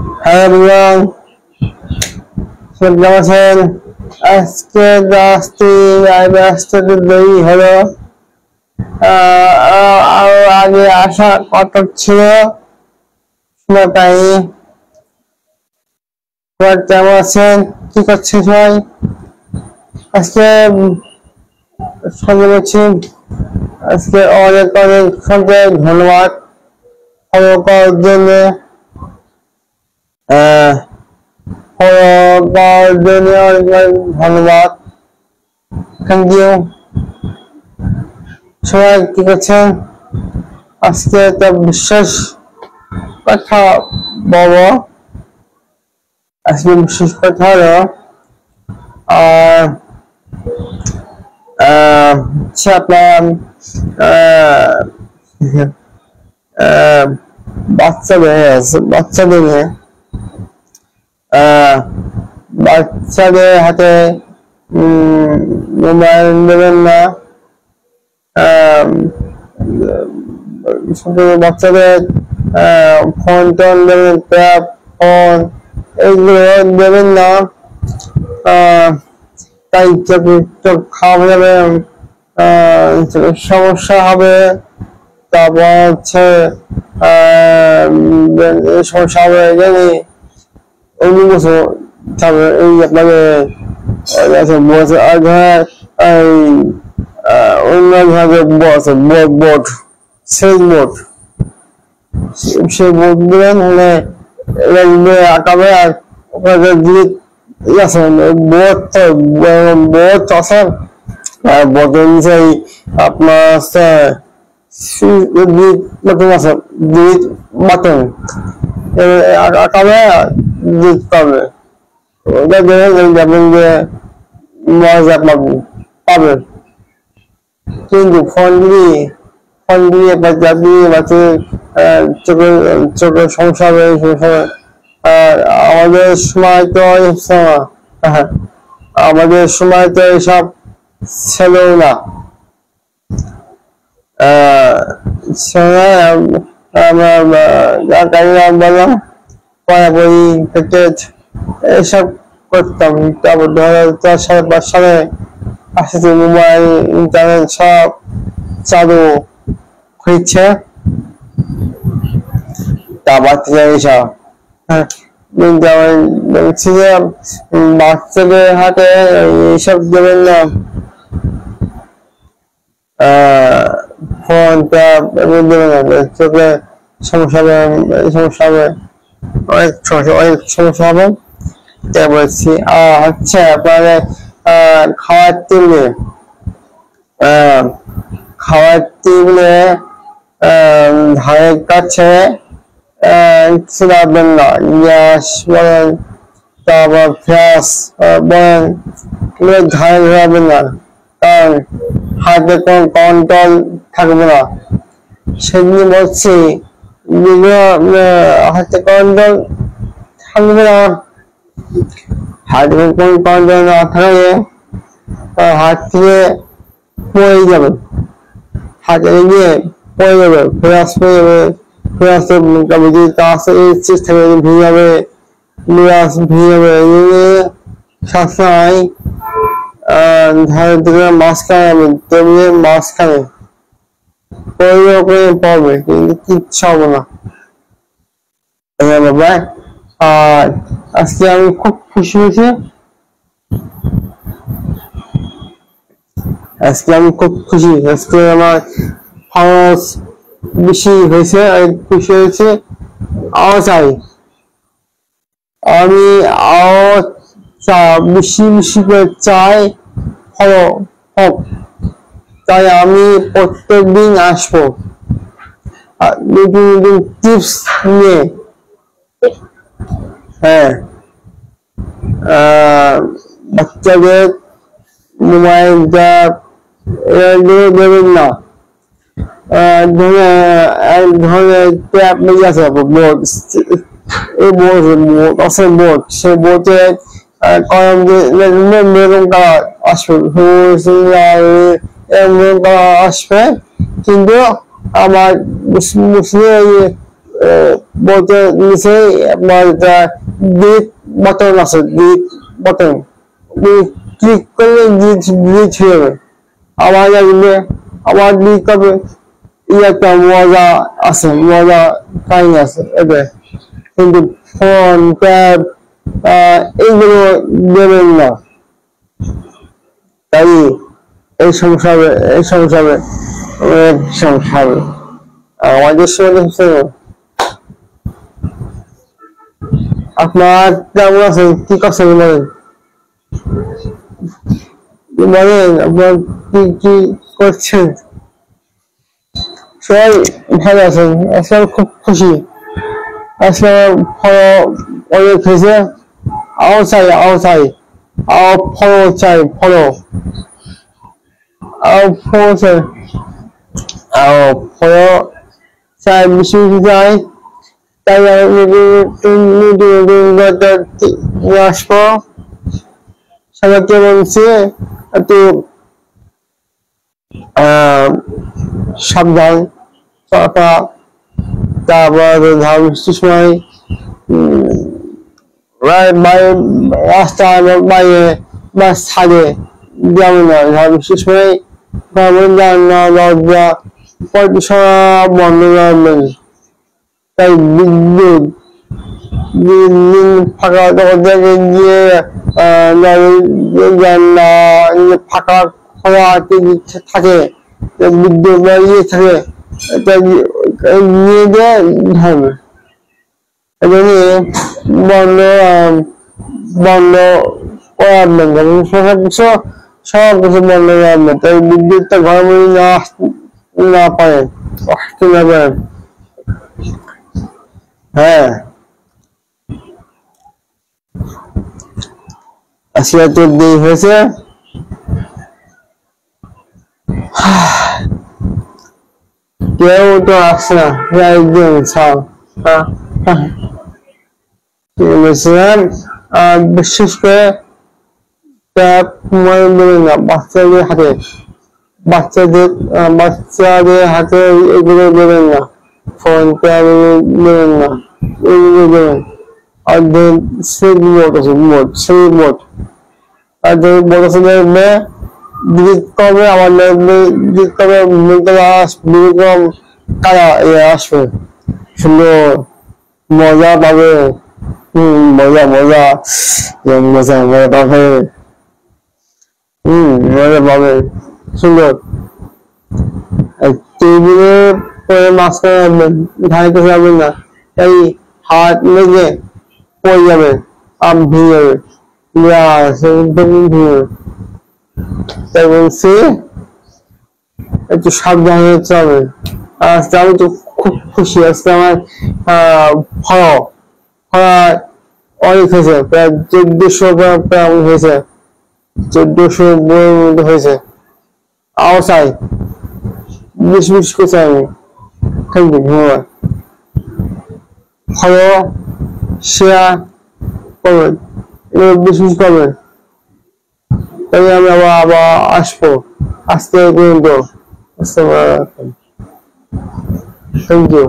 Hello everyone, কেমন আছেন? আজকে আসতে দেরি হলো। আরো আগে আসা কথা ছিল, সময় পাইনি। কেমন আছেন? কি করছেন সবাই? আজকে আজকে অনেক সবাই ধন্যবাদ ফলো করার জন্য। অনেক ধন্যবাদ, থ্যাংক ইউ। সবাই কি করছেন? আজকে একটা বিশেষ কথা বলবো। আজকে বিশেষ কথা হলো আপনার বাচ্চাদের হাতে মোবাইল দেবেন না। বাচ্চাদের ফোন টোন দেবেন, ট্যাব ফোন এগুলো দেবেন না। তাই চোখ খারাপ যাবে, সমস্যা হবে। তারপর হচ্ছে সমস্যা হবে জানি অন্য কিছু এই আপনাদের অন্য বোর্ড সেল বোর্ড, সেই বোর্ড দিবেন, হলে আঁকাবে। আর বোর্ড আছে, বোর্ডের নিচে আপনার আছে বাটন আঁকাবে, পাবে। ওটা দেখবেন যে মজা পাবে। কিন্তু ফোন দিয়ে চোখের সমস্যা হবে। আর আমাদের সময় তো এসব ছিল না। বললাম পড়াপড়ি, ক্রিকেট এসব করতাম। তারপর 2004-5 সালে আসছে মোবাইল, ইন্টারনেট সব চালু হয়েছে। তারপর থেকে এইসব বলছি যে বাচ্চাদের হাতে এইসব দেবেন না, ফোন ট্যাব এগুলো দেবেন না। চোখে সমস্যা হবে, অনেক সমস্যা হবে। তাই বলছি। আচ্ছা, আপনাদের খাওয়ার টেবিলে ধারের কাছে কিছু রাখবেন না। গ্যাস বলেন, তারপর ফ্যাস বলেন, ধারে রাখবেন না, কারণ হাতে কোনো কন্ট্রোল থাকবে না। সেদিন বলছি হাতে কন্ট্রোল থাকবে না। হাতে কোনো কন্ট্রোল না থাকলে হাত থেকে পড়ে যাবে, হাতে গিয়ে পড়ে যাবে, ফ্যাস পড়ে যাবে। ফ্যাসে যদি ভেঙে যাবে, ভেঙে যাবে। সবসময় ধারের দিকে মাঝখানে টেবিলের মাঝখানে পড়বে, কিন্তু কিচ্ছু হবে না। আর আজকে আমি খুব খুশি হয়েছি। আজকে আমার খরচ বেশি হয়েছে, খুশি হয়েছে। আমি বেশি করে চাই ফলো হোক। তাই আমি প্রত্যেকদিন আসবো নতুন টিপস নিয়ে। বাচ্চাদের মোবাইল দেবেন না। এক ধরনের ট্যাব আছে, বোর্ড, এই বোর্ড আছে, সেই বোর্ডে মেরুন কালার আসবে, কিন্তু আমার বলতে নিচে আপনার ডিলিট বাটন আছে, ডিলিট বাটন ক্লিক করলে ডিলিট হয়ে যাবে, আবার লাগবে আবার ডিলিট করবে। একটা মজা আছে, মজা কাহিনী আছে এতে। কিন্তু ফোন ট্যাব এইগুলো দেবেন না, তাই এই সমস্যা হবে, এই সমস্যা হবে, অনেক সমস্যা হবে। আমাদের সমস্যা আপনার কেমন আছে, কি করছেন বলেন, বলেন আপনার কি কি করছেন? সবাই ভালো আছেন, আজকে খুব খুশি। আজকে ফলো অনেক হয়েছে, আরো চাই, আরো চাই, আরো ফলো চাই, ফলো আরো ফলো চাই, আরো ফলো চাই, বেশি বেশি চাই। তাই আসবো, সবাইকে বলছি একটু সাবধান থাকা। তারপর ধান বৃষ্টির সময় রাস্তায় বাইরে বা ছাদে যেমন না, ধান বৃষ্টির সময় জানলা দরজা সব বন্ধ রাখবেন। তাই বিদ্যুৎ ফাঁকা জায়গায় গিয়ে জানলা ফাঁকা খোলা থাকে, বিদ্যুৎ বা ইয়ে থাকে, নিয়ে দিয়ে ধরবে এবং বন্ধ বন্ধ করাবেন, সব কিছু বন্ধ করাবেন। তাই বিদ্যুৎটা ঘরের মধ্যে না পারে, আসতে না পারেন। হ্যাঁ, আজকে তো দেরি হয়েছে, কেউ তো আসছে না, একদিন ছাড় বলছিলাম। বিশেষ করে মোবাইল দেবেন না বাচ্চাদের হাতে, বাচ্চাদের হাতে এগুলো দেবেন না, ফোন ট্যাব দেবেন না, এগুলো দেবেন। আর সেভ মোড আছে, মোড সেভ মোড, আর যদি বড় ছেলে ডিলিট করবে, আমার ডিলিট করবে, বিভিন্ন কারা আসবে, সুন্দর মজা পাবে। মজা মজা মজা মজা পাবে, মজা পাবে, সুন্দর। টেবিলে পরে মাঝখানে রাখবেন, ধারে কাছে রাখবেন না, তাই হাত লেগে পড়ে যাবে, আম ভেঙে যাবে, তাই বলছি একটু সাবধান হতে হবে। আজকে আমি তো খুব খুশি, আজকে আমার ফলো অনেক হয়েছে, প্রায় 1400 প্রায় হয়েছে, 1400 বইয়ের মধ্যে হয়েছে। আরো চাই, বেশি বেশি করে চাই আমি। থ্যাংক ইউ, ধন্যবাদ। ফলো শেয়ার করবেন, বেশি বেশি করবেন, তাই আমি আবার আসবো। আজকে পর্যন্ত, আসসালামু আলাইকুম, থ্যাংক ইউ।